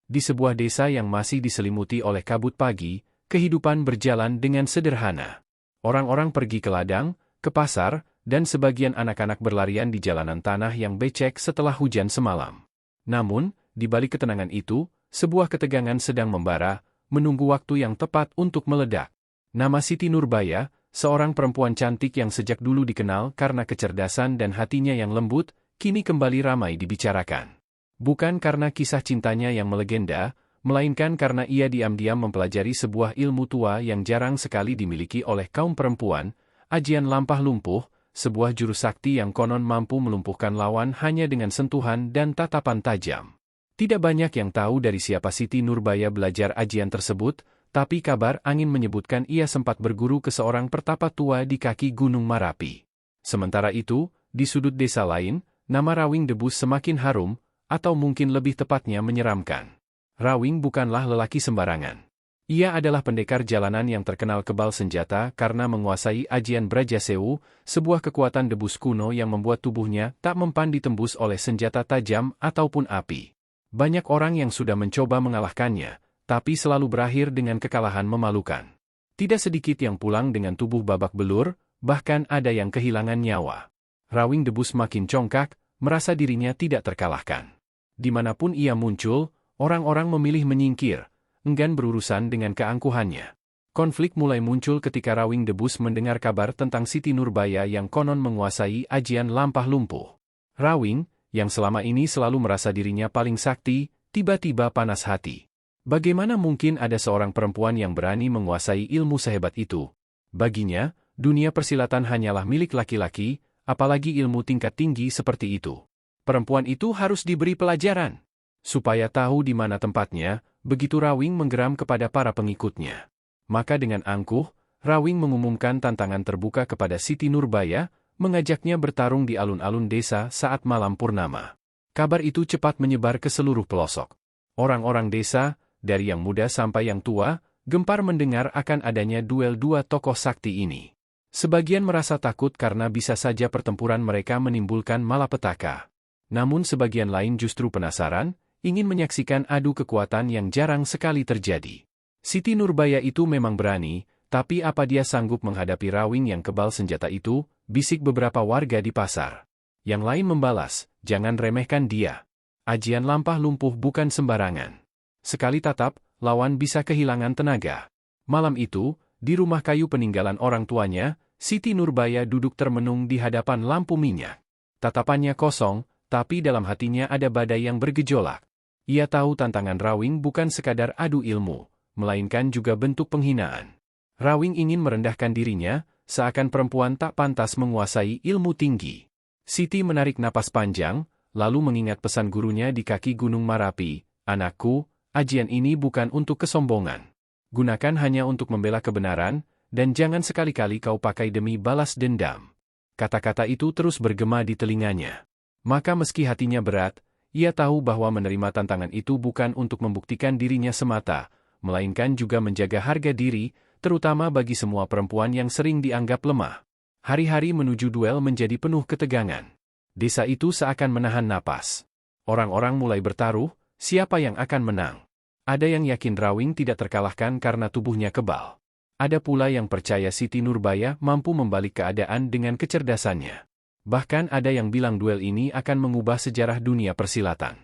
Di sebuah desa yang masih diselimuti oleh kabut pagi, kehidupan berjalan dengan sederhana. Orang-orang pergi ke ladang, ke pasar, dan sebagian anak-anak berlarian di jalanan tanah yang becek setelah hujan semalam. Namun, di balik ketenangan itu, sebuah ketegangan sedang membara, menunggu waktu yang tepat untuk meledak. Nama Siti Nurbaya, seorang perempuan cantik yang sejak dulu dikenal karena kecerdasan dan hatinya yang lembut, kini kembali ramai dibicarakan. Bukan karena kisah cintanya yang melegenda, melainkan karena ia diam-diam mempelajari sebuah ilmu tua yang jarang sekali dimiliki oleh kaum perempuan, ajian lampah lumpuh, sebuah jurus sakti yang konon mampu melumpuhkan lawan hanya dengan sentuhan dan tatapan tajam. Tidak banyak yang tahu dari siapa Siti Nurbaya belajar ajian tersebut, tapi kabar angin menyebutkan ia sempat berguru ke seorang pertapa tua di kaki Gunung Marapi. Sementara itu, di sudut desa lain, nama Rawing Debus semakin harum, atau mungkin lebih tepatnya menyeramkan. Rawing bukanlah lelaki sembarangan. Ia adalah pendekar jalanan yang terkenal kebal senjata karena menguasai ajian Brajasewu, sebuah kekuatan debus kuno yang membuat tubuhnya tak mempan ditembus oleh senjata tajam ataupun api. Banyak orang yang sudah mencoba mengalahkannya, tapi selalu berakhir dengan kekalahan memalukan. Tidak sedikit yang pulang dengan tubuh babak belur, bahkan ada yang kehilangan nyawa. Rawing Debus makin congkak, merasa dirinya tidak terkalahkan. Dimanapun ia muncul, orang-orang memilih menyingkir, enggan berurusan dengan keangkuhannya. Konflik mulai muncul ketika Rawing Debus mendengar kabar tentang Siti Nurbaya yang konon menguasai ajian lampah lumpuh. Rawing, yang selama ini selalu merasa dirinya paling sakti, tiba-tiba panas hati. Bagaimana mungkin ada seorang perempuan yang berani menguasai ilmu sehebat itu? Baginya, dunia persilatan hanyalah milik laki-laki, apalagi ilmu tingkat tinggi seperti itu. Perempuan itu harus diberi pelajaran. Supaya tahu di mana tempatnya, begitu Rawing menggeram kepada para pengikutnya. Maka dengan angkuh, Rawing mengumumkan tantangan terbuka kepada Siti Nurbaya, mengajaknya bertarung di alun-alun desa saat malam purnama. Kabar itu cepat menyebar ke seluruh pelosok. Orang-orang desa, dari yang muda sampai yang tua, gempar mendengar akan adanya duel dua tokoh sakti ini. Sebagian merasa takut karena bisa saja pertempuran mereka menimbulkan malapetaka. Namun sebagian lain justru penasaran, ingin menyaksikan adu kekuatan yang jarang sekali terjadi. Siti Nurbaya itu memang berani, tapi apa dia sanggup menghadapi Rawing yang kebal senjata itu, bisik beberapa warga di pasar. Yang lain membalas, jangan remehkan dia. Ajian lampah lumpuh bukan sembarangan. Sekali tatap, lawan bisa kehilangan tenaga. Malam itu, di rumah kayu peninggalan orang tuanya, Siti Nurbaya duduk termenung di hadapan lampu minyak. Tatapannya kosong, tapi dalam hatinya ada badai yang bergejolak. Ia tahu tantangan Rawing bukan sekadar adu ilmu, melainkan juga bentuk penghinaan. Rawing ingin merendahkan dirinya, seakan perempuan tak pantas menguasai ilmu tinggi. Siti menarik napas panjang, lalu mengingat pesan gurunya di kaki Gunung Marapi, "Anakku, ajian ini bukan untuk kesombongan. Gunakan hanya untuk membela kebenaran, dan jangan sekali-kali kau pakai demi balas dendam." Kata-kata itu terus bergema di telinganya. Maka meski hatinya berat, ia tahu bahwa menerima tantangan itu bukan untuk membuktikan dirinya semata, melainkan juga menjaga harga diri, terutama bagi semua perempuan yang sering dianggap lemah. Hari-hari menuju duel menjadi penuh ketegangan. Desa itu seakan menahan napas. Orang-orang mulai bertaruh, siapa yang akan menang. Ada yang yakin Rawing tidak terkalahkan karena tubuhnya kebal. Ada pula yang percaya Siti Nurbaya mampu membalik keadaan dengan kecerdasannya. Bahkan ada yang bilang duel ini akan mengubah sejarah dunia persilatan.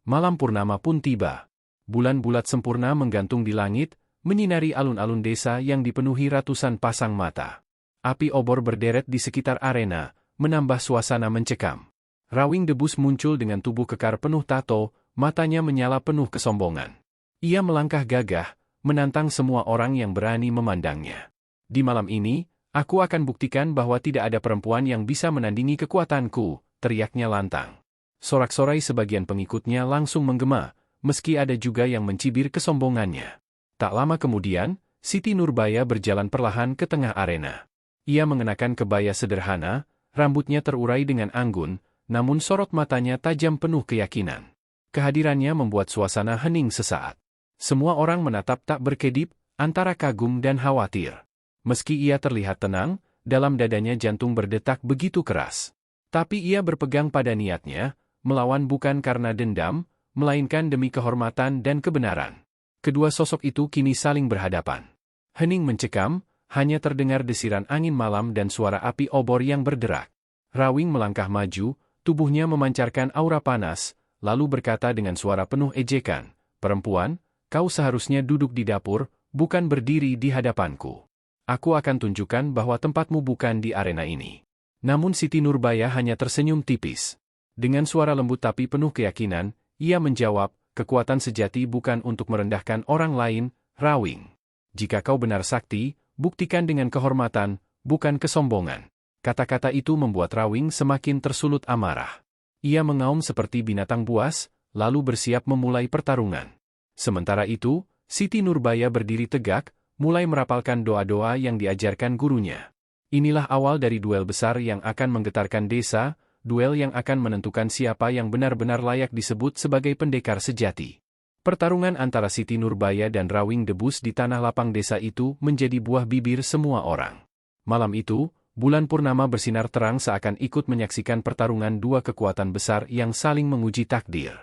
Malam purnama pun tiba. Bulan bulat sempurna menggantung di langit, menyinari alun-alun desa yang dipenuhi ratusan pasang mata. Api obor berderet di sekitar arena, menambah suasana mencekam. Rawing Debus muncul dengan tubuh kekar penuh tato, matanya menyala penuh kesombongan. Ia melangkah gagah, menantang semua orang yang berani memandangnya. Di malam ini, aku akan buktikan bahwa tidak ada perempuan yang bisa menandingi kekuatanku, teriaknya lantang. Sorak-sorai sebagian pengikutnya langsung menggema, meski ada juga yang mencibir kesombongannya. Tak lama kemudian, Siti Nurbaya berjalan perlahan ke tengah arena. Ia mengenakan kebaya sederhana, rambutnya terurai dengan anggun, namun sorot matanya tajam penuh keyakinan. Kehadirannya membuat suasana hening sesaat. Semua orang menatap tak berkedip, antara kagum dan khawatir. Meski ia terlihat tenang, dalam dadanya jantung berdetak begitu keras. Tapi ia berpegang pada niatnya, melawan bukan karena dendam, melainkan demi kehormatan dan kebenaran. Kedua sosok itu kini saling berhadapan. Hening mencekam, hanya terdengar desiran angin malam dan suara api obor yang berderak. Rawing melangkah maju, tubuhnya memancarkan aura panas, lalu berkata dengan suara penuh ejekan, "Perempuan, kau seharusnya duduk di dapur, bukan berdiri di hadapanku. Aku akan tunjukkan bahwa tempatmu bukan di arena ini." Namun Siti Nurbaya hanya tersenyum tipis. Dengan suara lembut tapi penuh keyakinan, ia menjawab, "Kekuatan sejati bukan untuk merendahkan orang lain, Rawing. Jika kau benar sakti, buktikan dengan kehormatan, bukan kesombongan." Kata-kata itu membuat Rawing semakin tersulut amarah. Ia mengaum seperti binatang buas, lalu bersiap memulai pertarungan. Sementara itu, Siti Nurbaya berdiri tegak, mulai merapalkan doa-doa yang diajarkan gurunya. Inilah awal dari duel besar yang akan menggetarkan desa, duel yang akan menentukan siapa yang benar-benar layak disebut sebagai pendekar sejati. Pertarungan antara Siti Nurbaya dan Rawing Debus di tanah lapang desa itu menjadi buah bibir semua orang. Malam itu, bulan purnama bersinar terang seakan ikut menyaksikan pertarungan dua kekuatan besar yang saling menguji takdir.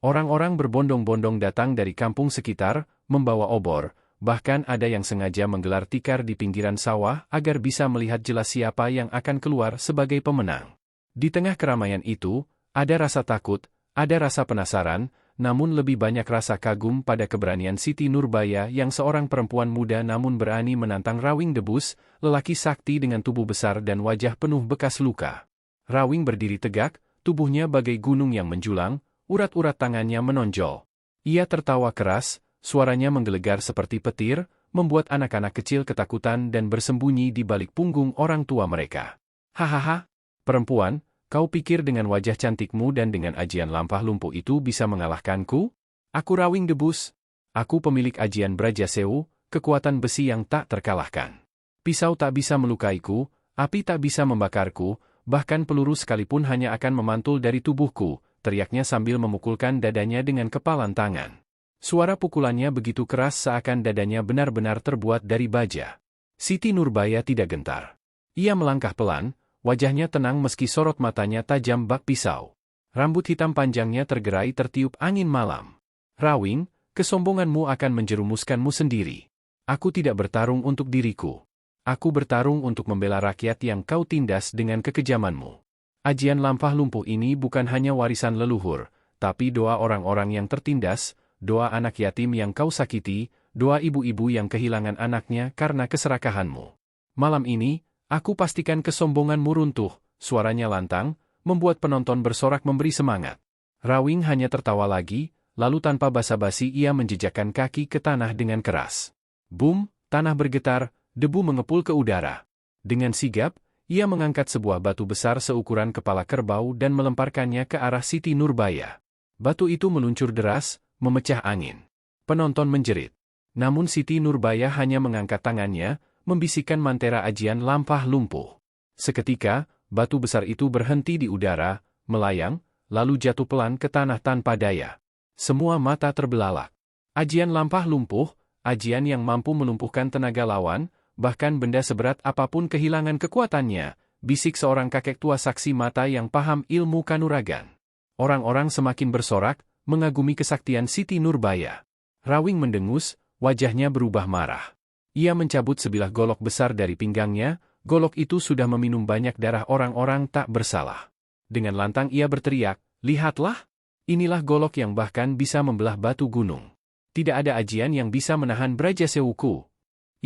Orang-orang berbondong-bondong datang dari kampung sekitar, membawa obor. Bahkan ada yang sengaja menggelar tikar di pinggiran sawah agar bisa melihat jelas siapa yang akan keluar sebagai pemenang. Di tengah keramaian itu, ada rasa takut, ada rasa penasaran, namun lebih banyak rasa kagum pada keberanian Siti Nurbaya yang seorang perempuan muda namun berani menantang Rawing Debus, lelaki sakti dengan tubuh besar dan wajah penuh bekas luka. Rawing berdiri tegak, tubuhnya bagai gunung yang menjulang, urat-urat tangannya menonjol. Ia tertawa keras, suaranya menggelegar seperti petir, membuat anak-anak kecil ketakutan dan bersembunyi di balik punggung orang tua mereka. "Hahaha, perempuan, kau pikir dengan wajah cantikmu dan dengan ajian lampah lumpuh itu bisa mengalahkanku? Aku Rawing Debus. Aku pemilik ajian Brajasewu, kekuatan besi yang tak terkalahkan. Pisau tak bisa melukaiku, api tak bisa membakarku, bahkan peluru sekalipun hanya akan memantul dari tubuhku," teriaknya sambil memukulkan dadanya dengan kepalan tangan. Suara pukulannya begitu keras seakan dadanya benar-benar terbuat dari baja. Siti Nurbaya tidak gentar. Ia melangkah pelan, wajahnya tenang meski sorot matanya tajam bak pisau. Rambut hitam panjangnya tergerai tertiup angin malam. "Rawing, kesombonganmu akan menjerumuskanmu sendiri. Aku tidak bertarung untuk diriku. Aku bertarung untuk membela rakyat yang kau tindas dengan kekejamanmu. Ajian lampah lumpuh ini bukan hanya warisan leluhur, tapi doa orang-orang yang tertindas, doa anak yatim yang kau sakiti, doa ibu-ibu yang kehilangan anaknya karena keserakahanmu. Malam ini, aku pastikan kesombonganmu runtuh." Suaranya lantang, membuat penonton bersorak memberi semangat. Rawing hanya tertawa lagi, lalu tanpa basa-basi ia menjejakkan kaki ke tanah dengan keras. Boom, tanah bergetar, debu mengepul ke udara. Dengan sigap, ia mengangkat sebuah batu besar seukuran kepala kerbau dan melemparkannya ke arah Siti Nurbaya. Batu itu meluncur deras, memecah angin. Penonton menjerit. Namun Siti Nurbaya hanya mengangkat tangannya, membisikkan mantera ajian lampah lumpuh. Seketika, batu besar itu berhenti di udara, melayang, lalu jatuh pelan ke tanah tanpa daya. Semua mata terbelalak. Ajian lampah lumpuh, ajian yang mampu melumpuhkan tenaga lawan, bahkan benda seberat apapun kehilangan kekuatannya, bisik seorang kakek tua saksi mata yang paham ilmu kanuragan. Orang-orang semakin bersorak, mengagumi kesaktian Siti Nurbaya. Rawing mendengus, wajahnya berubah marah. Ia mencabut sebilah golok besar dari pinggangnya, golok itu sudah meminum banyak darah orang-orang tak bersalah. Dengan lantang ia berteriak, "Lihatlah! Inilah golok yang bahkan bisa membelah batu gunung. Tidak ada ajian yang bisa menahan Brajasewuku."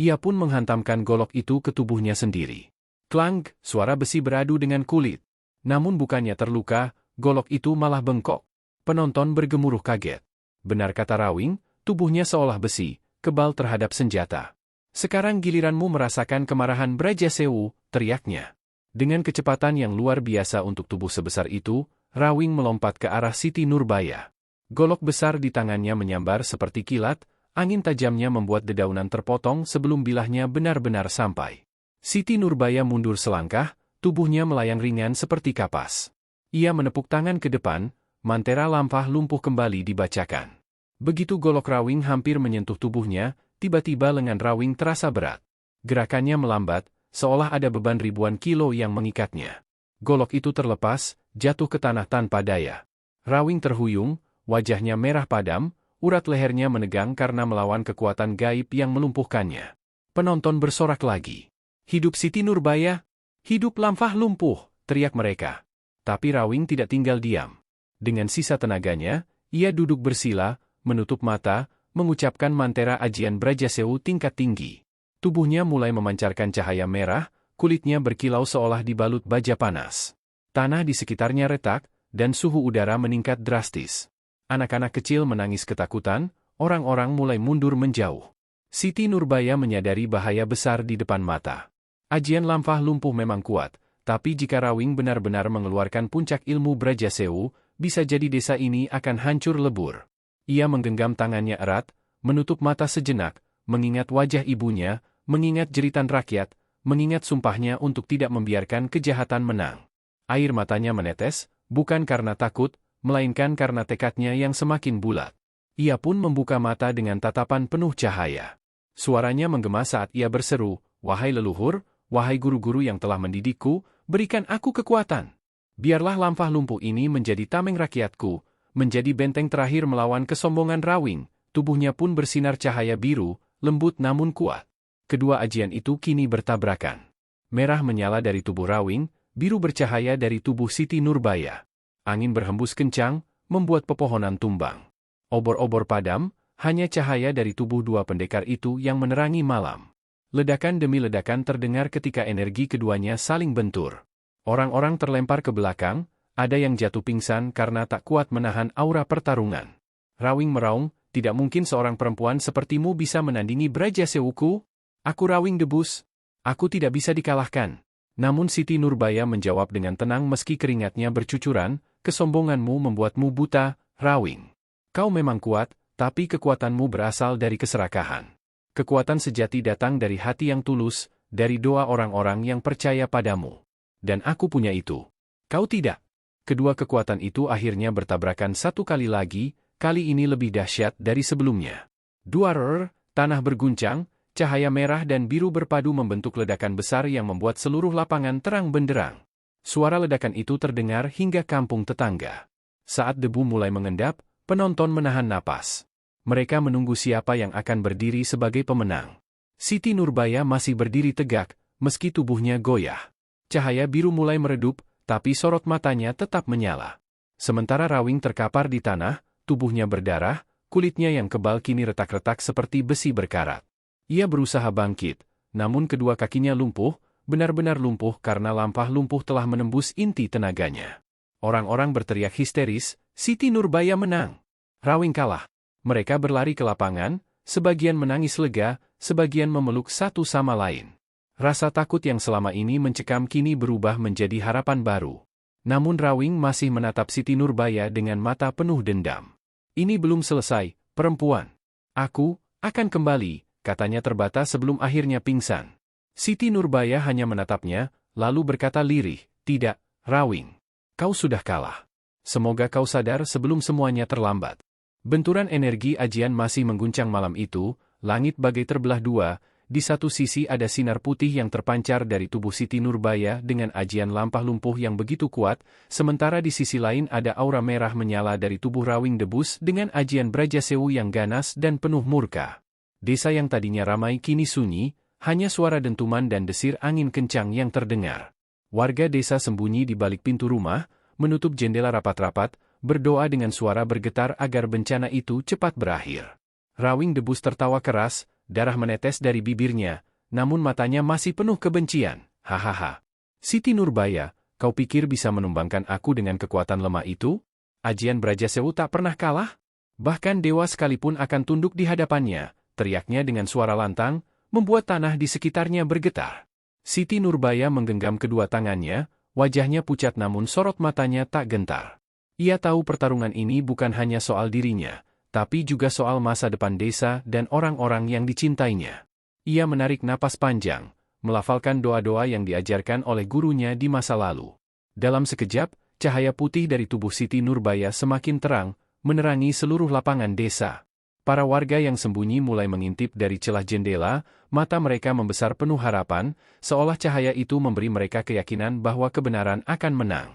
Ia pun menghantamkan golok itu ke tubuhnya sendiri. Klang, suara besi beradu dengan kulit. Namun bukannya terluka, golok itu malah bengkok. Penonton bergemuruh kaget. Benar kata Rawing, tubuhnya seolah besi, kebal terhadap senjata. "Sekarang giliranmu merasakan kemarahan Brajasewu," teriaknya. Dengan kecepatan yang luar biasa untuk tubuh sebesar itu, Rawing melompat ke arah Siti Nurbaya. Golok besar di tangannya menyambar seperti kilat, angin tajamnya membuat dedaunan terpotong sebelum bilahnya benar-benar sampai. Siti Nurbaya mundur selangkah, tubuhnya melayang ringan seperti kapas. Ia menepuk tangan ke depan, mantera lampah lumpuh kembali dibacakan. Begitu golok Rawing hampir menyentuh tubuhnya, tiba-tiba lengan Rawing terasa berat. Gerakannya melambat, seolah ada beban ribuan kilo yang mengikatnya. Golok itu terlepas, jatuh ke tanah tanpa daya. Rawing terhuyung, wajahnya merah padam, urat lehernya menegang karena melawan kekuatan gaib yang melumpuhkannya. Penonton bersorak lagi. "Hidup Siti Nurbaya! Hidup Lampah Lumpuh!" teriak mereka. Tapi Rawing tidak tinggal diam. Dengan sisa tenaganya, ia duduk bersila, menutup mata, mengucapkan mantera ajian Brajasewu tingkat tinggi. Tubuhnya mulai memancarkan cahaya merah, kulitnya berkilau seolah dibalut baja panas. Tanah di sekitarnya retak, dan suhu udara meningkat drastis. Anak-anak kecil menangis ketakutan, orang-orang mulai mundur menjauh. Siti Nurbaya menyadari bahaya besar di depan mata. Ajian Lampah Lumpuh memang kuat, tapi jika Rawing benar-benar mengeluarkan puncak ilmu Brajasewu, bisa jadi desa ini akan hancur lebur. Ia menggenggam tangannya erat, menutup mata sejenak, mengingat wajah ibunya, mengingat jeritan rakyat, mengingat sumpahnya untuk tidak membiarkan kejahatan menang. Air matanya menetes, bukan karena takut, melainkan karena tekadnya yang semakin bulat. Ia pun membuka mata dengan tatapan penuh cahaya. Suaranya menggema saat ia berseru, "Wahai leluhur, wahai guru-guru yang telah mendidikku, berikan aku kekuatan. Biarlah Lampah Lumpuh ini menjadi tameng rakyatku, menjadi benteng terakhir melawan kesombongan Rawing." Tubuhnya pun bersinar cahaya biru, lembut namun kuat. Kedua ajian itu kini bertabrakan. Merah menyala dari tubuh Rawing, biru bercahaya dari tubuh Siti Nurbaya. Angin berhembus kencang, membuat pepohonan tumbang. Obor-obor padam, hanya cahaya dari tubuh dua pendekar itu yang menerangi malam. Ledakan demi ledakan terdengar ketika energi keduanya saling bentur. Orang-orang terlempar ke belakang, ada yang jatuh pingsan karena tak kuat menahan aura pertarungan. Rawing meraung, "Tidak mungkin seorang perempuan sepertimu bisa menandingi Brajasewuku. Aku Rawing Debus. Aku tidak bisa dikalahkan." Namun Siti Nurbaya menjawab dengan tenang meski keringatnya bercucuran, "Kesombonganmu membuatmu buta, Rawing. Kau memang kuat, tapi kekuatanmu berasal dari keserakahan. Kekuatan sejati datang dari hati yang tulus, dari doa orang-orang yang percaya padamu. Dan aku punya itu. Kau tidak." Kedua kekuatan itu akhirnya bertabrakan satu kali lagi, kali ini lebih dahsyat dari sebelumnya. Duarer, tanah berguncang, cahaya merah dan biru berpadu membentuk ledakan besar yang membuat seluruh lapangan terang benderang. Suara ledakan itu terdengar hingga kampung tetangga. Saat debu mulai mengendap, penonton menahan napas. Mereka menunggu siapa yang akan berdiri sebagai pemenang. Siti Nurbaya masih berdiri tegak, meski tubuhnya goyah. Cahaya biru mulai meredup, tapi sorot matanya tetap menyala. Sementara Rawing terkapar di tanah, tubuhnya berdarah, kulitnya yang kebal kini retak-retak seperti besi berkarat. Ia berusaha bangkit, namun kedua kakinya lumpuh, benar-benar lumpuh karena Lampah Lumpuh telah menembus inti tenaganya. Orang-orang berteriak histeris, "Siti Nurbaya menang! Rawing kalah!" Mereka berlari ke lapangan, sebagian menangis lega, sebagian memeluk satu sama lain. Rasa takut yang selama ini mencekam kini berubah menjadi harapan baru. Namun Rawing masih menatap Siti Nurbaya dengan mata penuh dendam. "Ini belum selesai, perempuan. Aku akan kembali," katanya terbatas sebelum akhirnya pingsan. Siti Nurbaya hanya menatapnya, lalu berkata lirih, "Tidak, Rawing. Kau sudah kalah. Semoga kau sadar sebelum semuanya terlambat." Benturan energi ajian masih mengguncang malam itu, langit bagai terbelah dua, di satu sisi ada sinar putih yang terpancar dari tubuh Siti Nurbaya dengan ajian Lampah Lumpuh yang begitu kuat, sementara di sisi lain ada aura merah menyala dari tubuh Rawing Debus dengan ajian Brajasewu yang ganas dan penuh murka. Desa yang tadinya ramai kini sunyi, hanya suara dentuman dan desir angin kencang yang terdengar. Warga desa sembunyi di balik pintu rumah, menutup jendela rapat-rapat, berdoa dengan suara bergetar agar bencana itu cepat berakhir. Rawing Debus tertawa keras, darah menetes dari bibirnya, namun matanya masih penuh kebencian. "Hahaha. Siti Nurbaya, kau pikir bisa menumbangkan aku dengan kekuatan lemah itu? Ajian Brajasewu tak pernah kalah? Bahkan dewa sekalipun akan tunduk di hadapannya," teriaknya dengan suara lantang, membuat tanah di sekitarnya bergetar. Siti Nurbaya menggenggam kedua tangannya, wajahnya pucat namun sorot matanya tak gentar. Ia tahu pertarungan ini bukan hanya soal dirinya, tapi juga soal masa depan desa dan orang-orang yang dicintainya. Ia menarik napas panjang, melafalkan doa-doa yang diajarkan oleh gurunya di masa lalu. Dalam sekejap, cahaya putih dari tubuh Siti Nurbaya semakin terang, menerangi seluruh lapangan desa. Para warga yang sembunyi mulai mengintip dari celah jendela, mata mereka membesar penuh harapan, seolah cahaya itu memberi mereka keyakinan bahwa kebenaran akan menang.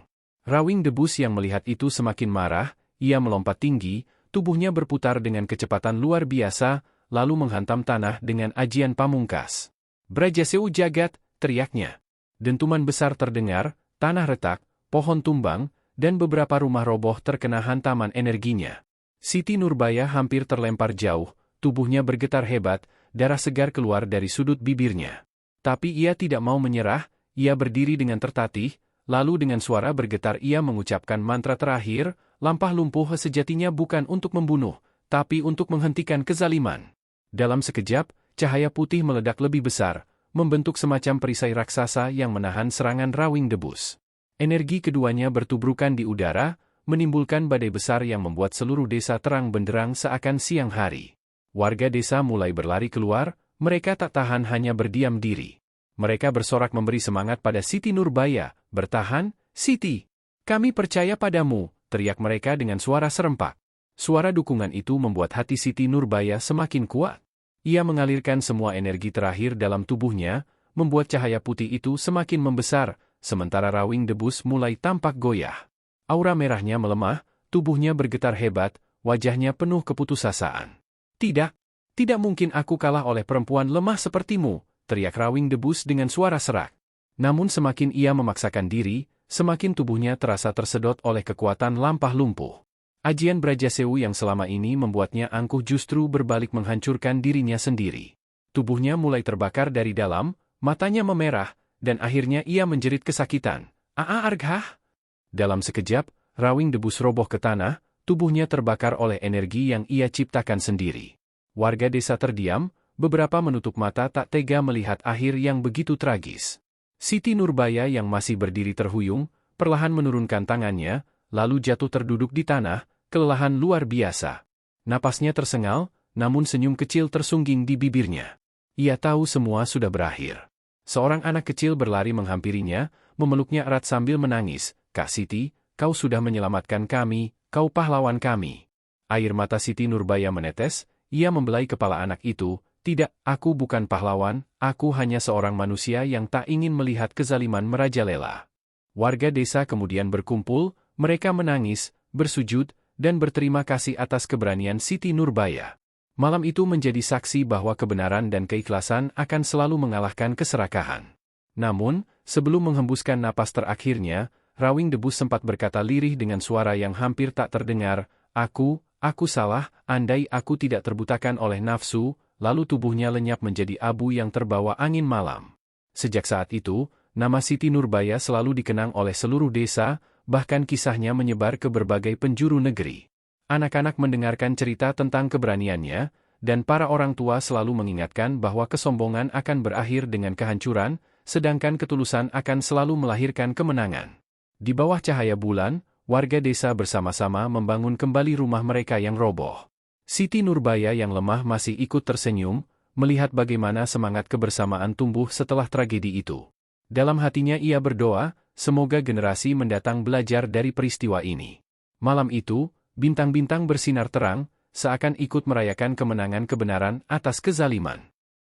Rawing Debus yang melihat itu semakin marah, ia melompat tinggi, tubuhnya berputar dengan kecepatan luar biasa, lalu menghantam tanah dengan ajian pamungkas. "Brajasewu jagat!" teriaknya. Dentuman besar terdengar, tanah retak, pohon tumbang, dan beberapa rumah roboh terkena hantaman energinya. Siti Nurbaya hampir terlempar jauh, tubuhnya bergetar hebat, darah segar keluar dari sudut bibirnya. Tapi ia tidak mau menyerah, ia berdiri dengan tertatih, lalu dengan suara bergetar ia mengucapkan mantra terakhir, "Lampah lumpuh sejatinya bukan untuk membunuh, tapi untuk menghentikan kezaliman." Dalam sekejap, cahaya putih meledak lebih besar, membentuk semacam perisai raksasa yang menahan serangan rawing debus. Energi keduanya bertubrukan di udara, menimbulkan badai besar yang membuat seluruh desa terang benderang seakan siang hari. Warga desa mulai berlari keluar, mereka tak tahan hanya berdiam diri. Mereka bersorak memberi semangat pada Siti Nurbaya, "Bertahan, Siti! Kami percaya padamu!" teriak mereka dengan suara serempak. Suara dukungan itu membuat hati Siti Nurbaya semakin kuat. Ia mengalirkan semua energi terakhir dalam tubuhnya, membuat cahaya putih itu semakin membesar, sementara rawing debus mulai tampak goyah. Aura merahnya melemah, tubuhnya bergetar hebat, wajahnya penuh keputusasaan. "Tidak, tidak mungkin aku kalah oleh perempuan lemah sepertimu," teriak rawing debus dengan suara serak. Namun semakin ia memaksakan diri, semakin tubuhnya terasa tersedot oleh kekuatan lampah lumpuh. Ajian Brajasewu yang selama ini membuatnya angkuh justru berbalik menghancurkan dirinya sendiri. Tubuhnya mulai terbakar dari dalam, matanya memerah, dan akhirnya ia menjerit kesakitan. "Arghah!" Dalam sekejap, rawing debus roboh ke tanah, tubuhnya terbakar oleh energi yang ia ciptakan sendiri. Warga desa terdiam, beberapa menutup mata tak tega melihat akhir yang begitu tragis. Siti Nurbaya yang masih berdiri terhuyung, perlahan menurunkan tangannya, lalu jatuh terduduk di tanah, kelelahan luar biasa. Napasnya tersengal, namun senyum kecil tersungging di bibirnya. Ia tahu semua sudah berakhir. Seorang anak kecil berlari menghampirinya, memeluknya erat sambil menangis. "Kak Siti, kau sudah menyelamatkan kami, kau pahlawan kami." Air mata Siti Nurbaya menetes, ia membelai kepala anak itu. "Tidak, aku bukan pahlawan, aku hanya seorang manusia yang tak ingin melihat kezaliman merajalela." Warga desa kemudian berkumpul, mereka menangis, bersujud, dan berterima kasih atas keberanian Siti Nurbaya. Malam itu menjadi saksi bahwa kebenaran dan keikhlasan akan selalu mengalahkan keserakahan. Namun, sebelum menghembuskan napas terakhirnya, rawing debus sempat berkata lirih dengan suara yang hampir tak terdengar, aku salah, andai aku tidak terbutakan oleh nafsu." Lalu tubuhnya lenyap menjadi abu yang terbawa angin malam. Sejak saat itu, nama Siti Nurbaya selalu dikenang oleh seluruh desa, bahkan kisahnya menyebar ke berbagai penjuru negeri. Anak-anak mendengarkan cerita tentang keberaniannya, dan para orang tua selalu mengingatkan bahwa kesombongan akan berakhir dengan kehancuran, sedangkan ketulusan akan selalu melahirkan kemenangan. Di bawah cahaya bulan, warga desa bersama-sama membangun kembali rumah mereka yang roboh. Siti Nurbaya yang lemah masih ikut tersenyum, melihat bagaimana semangat kebersamaan tumbuh setelah tragedi itu. Dalam hatinya ia berdoa, semoga generasi mendatang belajar dari peristiwa ini. Malam itu, bintang-bintang bersinar terang, seakan ikut merayakan kemenangan kebenaran atas kezaliman.